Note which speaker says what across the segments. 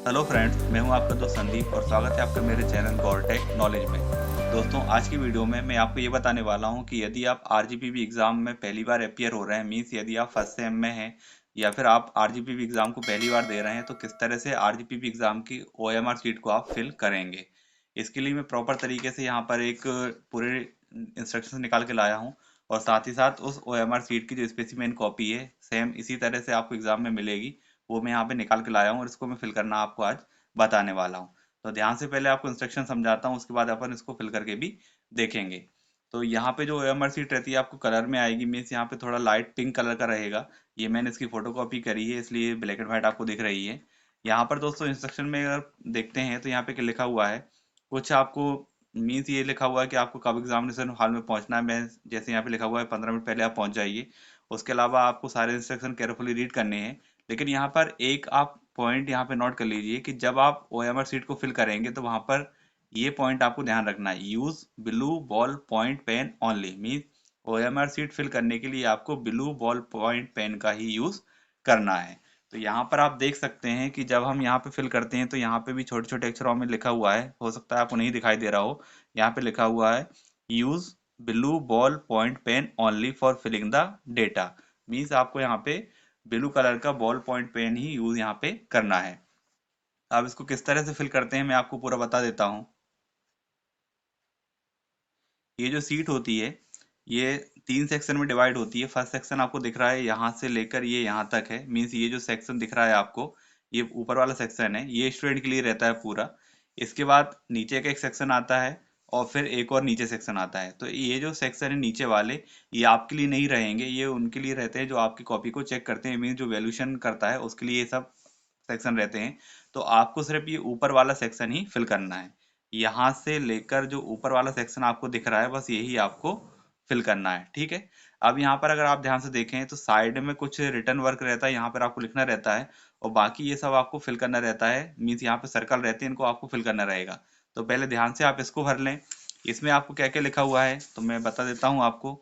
Speaker 1: Hello friends, मैं हूं आपका दोस्त संदीप और स्वागत है आपका मेरे चैनल गौरटेक नॉलेज में। दोस्तों, आज की वीडियो में मैं आपको ये बताने वाला हूं कि यदि आप आरजीपीवी एग्ज़ाम में पहली बार अपीयर हो रहे हैं, मींस यदि आप फर्स्ट सेम में हैं या फिर आप आरजीपीवी एग्ज़ाम को पहली बार दे रहे हैं, तो किस तरह से आरजीपीवी एग्ज़ाम की ओएमआर शीट को आप फिल करेंगे। इसके लिए मैं प्रॉपर तरीके से यहाँ पर एक पूरे इंस्ट्रक्शन निकाल के लाया हूँ और साथ ही साथ उस ओएमआर शीट की जो स्पेसिमेन कॉपी है, सेम इसी तरह से आपको एग्ज़ाम में मिलेगी, वो मैं यहाँ पे निकाल के लाया हूँ और इसको मैं फिल करना आपको आज बताने वाला हूँ। तो ध्यान से पहले आपको इंस्ट्रक्शन समझाता हूँ, उसके बाद अपन इसको फिल करके भी देखेंगे। तो यहाँ पे जो ओएमआर शीट रहती है आपको कलर में आएगी, मीन्स यहाँ पे थोड़ा लाइट पिंक कलर का रहेगा। ये मैंने इसकी फोटो कॉपी करी है, इसलिए ब्लैक एंड व्हाइट आपको दिख रही है। यहाँ पर दोस्तों इंस्ट्रक्शन में अगर देखते हैं तो यहाँ पे क्या लिखा हुआ है, कुछ आपको मीन्स ये लिखा हुआ है कि आपको कब एग्जामिनेशन हॉल में पहुंचना है। मैं जैसे यहाँ पे लिखा हुआ है 15 मिनट पहले आप पहुंच जाइए। उसके अलावा आपको सारे इंस्ट्रक्शन केयरफुली रीड करने हैं। लेकिन यहाँ पर एक आप पॉइंट यहाँ पे नोट कर लीजिए कि जब आप ओएमआर शीट को फिल करेंगे तो वहां पर ये पॉइंट आपको ध्यान रखना है, use blue ball point pen only. Means OMR sheet fill करने के लिए आपको ब्लू बॉल पॉइंट पेन का ही यूज करना है। तो यहाँ पर आप देख सकते हैं कि जब हम यहाँ पे फिल करते हैं तो यहाँ पे भी छोटे छोटे अक्षरों में लिखा हुआ है, हो सकता है आपको नहीं दिखाई दे रहा हो। यहाँ पे लिखा हुआ है use blue ball point pen only for filling the data. Means आपको यहाँ पे ब्लू कलर का बॉल पॉइंट पेन ही यूज यहाँ पे करना है। अब इसको किस तरह से फिल करते हैं मैं आपको पूरा बता देता हूँ। ये जो सीट होती है ये 3 सेक्शन में डिवाइड होती है। फर्स्ट सेक्शन आपको दिख रहा है यहाँ से लेकर ये यहाँ तक है, मीन्स ये जो सेक्शन दिख रहा है आपको, ये ऊपर वाला सेक्शन है, ये स्टूडेंट के लिए रहता है पूरा। इसके बाद नीचे का एक सेक्शन आता है और फिर एक और नीचे सेक्शन आता है। तो ये जो सेक्शन है नीचे वाले, ये आपके लिए नहीं रहेंगे, ये उनके लिए रहते हैं जो आपकी कॉपी को चेक करते हैं, मीन्स जो वैल्यूएशन करता है उसके लिए ये सब सेक्शन रहते हैं। तो आपको सिर्फ ये ऊपर वाला सेक्शन ही फिल करना है। यहाँ से लेकर जो ऊपर वाला सेक्शन आपको दिख रहा है बस यही आपको फिल करना है, ठीक है। अब यहाँ पर अगर आप ध्यान से देखें तो साइड में कुछ रिटर्न वर्क रहता है, यहाँ पर आपको लिखना रहता है और बाकी ये सब आपको फिल करना रहता है। मीन्स यहाँ पे सर्कल रहते हैं, इनको आपको फिल करना रहेगा। तो पहले ध्यान से आप इसको भर लें। इसमें आपको क्या क्या लिखा हुआ है तो मैं बता देता हूँ आपको।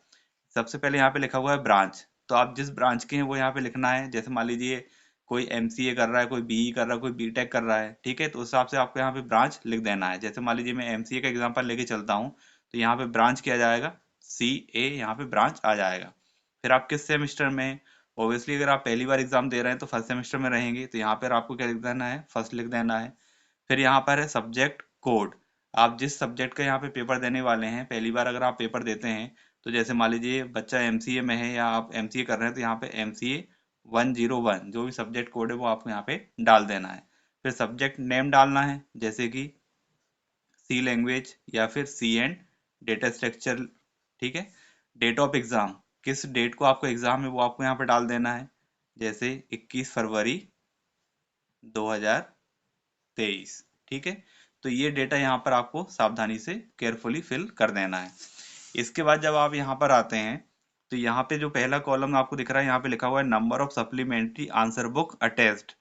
Speaker 1: सबसे पहले यहाँ पे लिखा हुआ है ब्रांच, तो आप जिस ब्रांच के हैं वो यहाँ पे लिखना है। जैसे मान लीजिए कोई एमसीए कर रहा है, कोई बीई कर रहा है, कोई बीटेक कर रहा है, ठीक है, तो उस हिसाब से आपको यहाँ पे ब्रांच लिख देना है। जैसे मान लीजिए मैं एमसीए का एग्जांपल लेके चलता हूँ, तो यहाँ पे ब्रांच किया जाएगा सी ए, यहाँ पे ब्रांच आ जाएगा। फिर आप किस सेमेस्टर में हैं? ऑब्वियसली अगर आप पहली बार एग्जाम दे रहे हैं तो फर्स्ट सेमेस्टर में रहेंगे, तो यहाँ पर आपको क्या लिख देना है, फर्स्ट लिख देना है। फिर यहाँ पर है सब्जेक्ट कोड, आप जिस सब्जेक्ट का यहाँ पे पेपर देने वाले हैं, पहली बार अगर आप पेपर देते हैं, तो जैसे मान लीजिए बच्चा एमसीए में है या आप एमसीए कर रहे हैं, तो यहाँ पे एमसीए 101 जो भी सब्जेक्ट कोड है वो आपको यहाँ पे डाल देना है। फिर सब्जेक्ट नेम डालना है, जैसे कि सी लैंग्वेज या फिर सी एंड डेटा स्ट्रक्चर, ठीक है। डेट ऑफ एग्जाम, किस डेट को आपको एग्जाम है वो आपको यहाँ पे डाल देना है, जैसे 21 फरवरी 2023, ठीक है। तो ये डेटा यहाँ पर आपको सावधानी से केयरफुली फिल कर देना है। इसके बाद जब आप यहाँ पर आते हैं तो यहाँ पे जो पहला कॉलम आपको दिख रहा है, यहाँ पे लिखा हुआ है number of supplementary answer book attached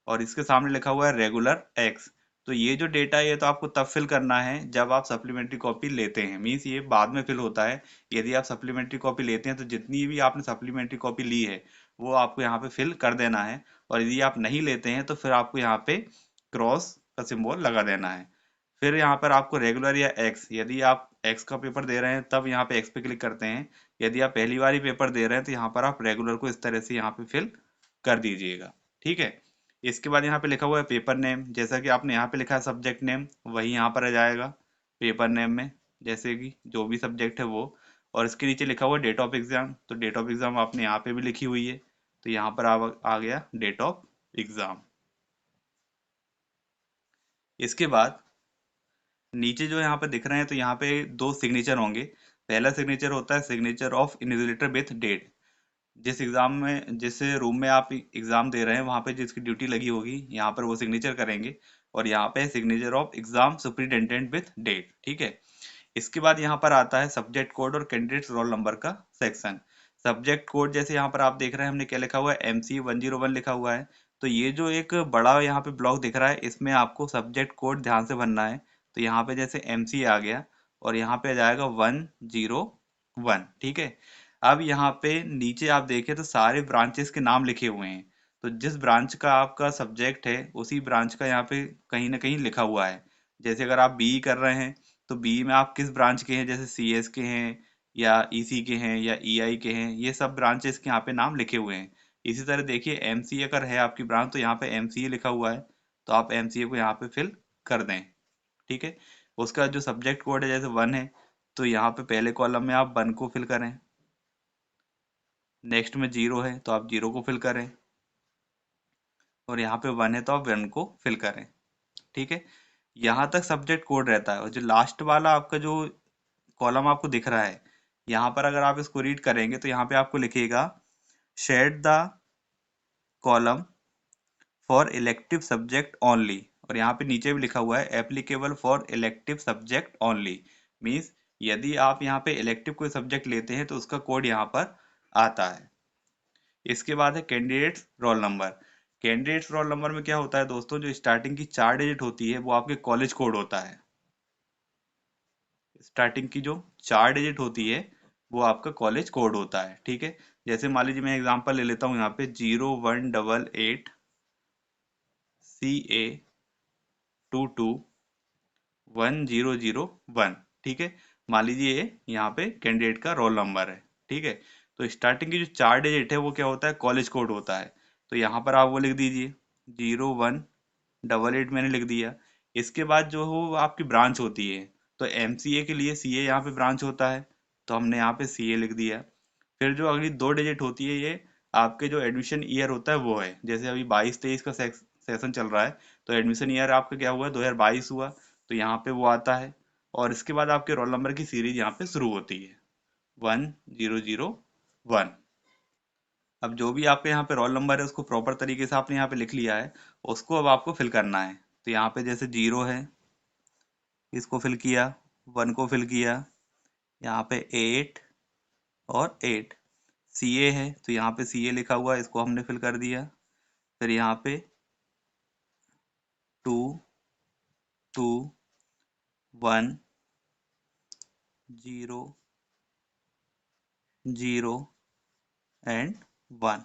Speaker 1: और इसके सामने लिखा हुआ है रेगुलर एक्स। तो ये जो डेटा है ये तो आपको तब फिल करना है जब आप सप्लीमेंट्री कॉपी लेते हैं, मीन्स ये बाद में फिल होता है। यदि आप सप्लीमेंट्री कॉपी लेते हैं तो जितनी भी आपने सप्लीमेंट्री कॉपी ली है वो आपको यहाँ पे फिल कर देना है। और यदि आप नहीं लेते हैं तो फिर आपको यहाँ पे क्रॉस का सिंबल लगा देना है। फिर यहाँ पर आपको रेगुलर या एक्स, यदि आप एक्स का पेपर दे रहे हैं तब यहाँ पे एक्स पे क्लिक करते हैं। यदि आप पहली बार ही पेपर दे रहे हैं तो यहाँ पर आप रेगुलर को इस तरह से यहाँ पे फिल कर दीजिएगा, ठीक है। इसके बाद यहाँ पे लिखा हुआ है पेपर नेम, जैसा कि आपने यहाँ पे लिखा है सब्जेक्ट नेम, वही यहाँ पर आ जाएगा पेपर नेम में, जैसे कि जो भी सब्जेक्ट है वो। और इसके नीचे लिखा हुआ है डेट ऑफ एग्जाम, तो डेट ऑफ एग्जाम आपने यहाँ पे भी लिखी हुई है, तो यहाँ पर आ गया डेट ऑफ एग्जाम। इसके बाद नीचे जो यहाँ पे दिख रहे हैं तो यहाँ पे दो सिग्नेचर होंगे। पहला सिग्नेचर होता है signature of invigilator with date, जिस एग्जाम में जिस रूम में आप एग्जाम दे रहे हैं वहाँ पे जिसकी ड्यूटी लगी होगी यहाँ पर वो सिग्नेचर करेंगे। और यहाँ पे signature of exam superintendent with date, ठीक है। इसके बाद यहाँ पर आता है सब्जेक्ट कोड और कैंडिडेट रोल नंबर का सेक्शन। सब्जेक्ट कोड जैसे यहाँ पर आप देख रहे हैं हमने क्या लिखा हुआ है, MC101 लिखा हुआ है। तो ये जो एक बड़ा यहाँ पे ब्लॉक दिख रहा है इसमें आपको सब्जेक्ट कोड ध्यान से भरना है। तो यहाँ पे जैसे MC आ गया और यहाँ पे आ जाएगा 101, ठीक है। अब यहाँ पे नीचे आप देखें तो सारे ब्रांचेस के नाम लिखे हुए हैं। तो जिस ब्रांच का आपका सब्जेक्ट है उसी ब्रांच का यहाँ पे कहीं ना कहीं लिखा हुआ है। जैसे अगर आप बीई कर रहे हैं तो बीई में आप किस ब्रांच के हैं, जैसे सीएस के हैं या ईसी के हैं या ईआई के हैं, ये सब ब्रांचेस के यहाँ पे नाम लिखे हुए हैं। इसी तरह देखिए एमसीए अगर है आपकी ब्रांच तो यहाँ पे एमसीए लिखा हुआ है, तो आप एमसीए को यहाँ पे फिल कर दें। ठीक है। उसका जो सब्जेक्ट कोड है जैसे 1 है, तो यहाँ पे पहले कॉलम में आप 1 को फिल करें। नेक्स्ट में 0 है तो आप 0 को फिल करें, और यहाँ पे 1 है तो आप 1 को फिल करें। ठीक है। यहाँ तक सब्जेक्ट कोड रहता है, और जो लास्ट वाला आपका जो कॉलम आपको दिख रहा है, यहाँ पर अगर आप इसको रीड करेंगे तो यहाँ पे आपको लिखेगा shade the column for elective subject only, और यहाँ पे नीचे भी लिखा हुआ है applicable for elective subject only. Means यदि आप यहाँ पे इलेक्टिव कोई सब्जेक्ट लेते हैं तो उसका कोड यहाँ पर आता है। इसके बाद है candidate roll number. Candidate roll number में क्या होता है दोस्तों, जो स्टार्टिंग की 4 डिजिट होती है वो आपके कॉलेज कोड होता है। स्टार्टिंग की जो 4 डिजिट होती है वो आपका कॉलेज कोड होता है। ठीक है। जैसे मान लीजिए मैं एग्जांपल ले लेता हूँ यहाँ पे 0188CA221001। ठीक है। मान लीजिए ये यहाँ पे कैंडिडेट का रोल नंबर है। ठीक है। तो स्टार्टिंग की जो 4 डिजिट है वो क्या होता है, कॉलेज कोड होता है। तो यहाँ पर आप वो लिख दीजिए 0188 मैंने लिख दिया। इसके बाद जो हो आपकी ब्रांच होती है, तो एमसीए के लिए सीए यहाँ पे ब्रांच होता है, तो हमने यहाँ पे सीए लिख दिया। फिर जो अगली 2 डिजिट होती है ये आपके जो एडमिशन ईयर होता है वो है। जैसे अभी 22-23 का सेशन चल रहा है, तो एडमिशन ईयर आपका क्या हुआ, 2022 हुआ, तो यहाँ पे वो आता है। और इसके बाद आपके रोल नंबर की सीरीज यहाँ पे शुरू होती है 1001। अब जो भी आपके यहाँ पे रोल नंबर है उसको प्रॉपर तरीके से आपने यहाँ पे लिख लिया है, उसको अब आपको फिल करना है। तो यहाँ पे जैसे 0 है, इसको फिल किया, 1 को फिल किया, यहाँ पे 8 और 8। सीए है तो यहाँ पे सीए लिखा हुआ है, इसको हमने फिल कर दिया। फिर यहाँ पे 2 2 1 0 0 एंड 1।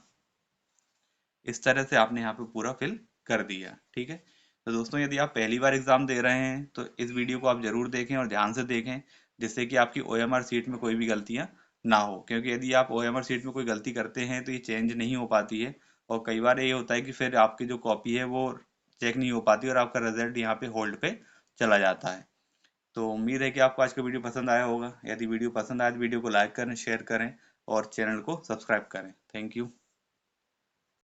Speaker 1: इस तरह से आपने यहाँ पे पूरा फिल कर दिया। ठीक है। तो दोस्तों यदि आप पहली बार एग्जाम दे रहे हैं तो इस वीडियो को आप जरूर देखें और ध्यान से देखें, जिससे कि आपकी ओएमआर सीट में कोई भी गलतियां ना हो। क्योंकि यदि आप ओएमआर सीट में कोई गलती करते हैं तो ये चेंज नहीं हो पाती है, और कई बार ये होता है कि फिर आपकी जो कॉपी है वो चेक नहीं हो पाती और आपका रिजल्ट यहाँ पे होल्ड पे चला जाता है। तो उम्मीद है कि आपको आज का वीडियो पसंद आया होगा। यदि वीडियो पसंद आया तो वीडियो को लाइक करें, शेयर करें और चैनल को सब्सक्राइब करें। Thank you.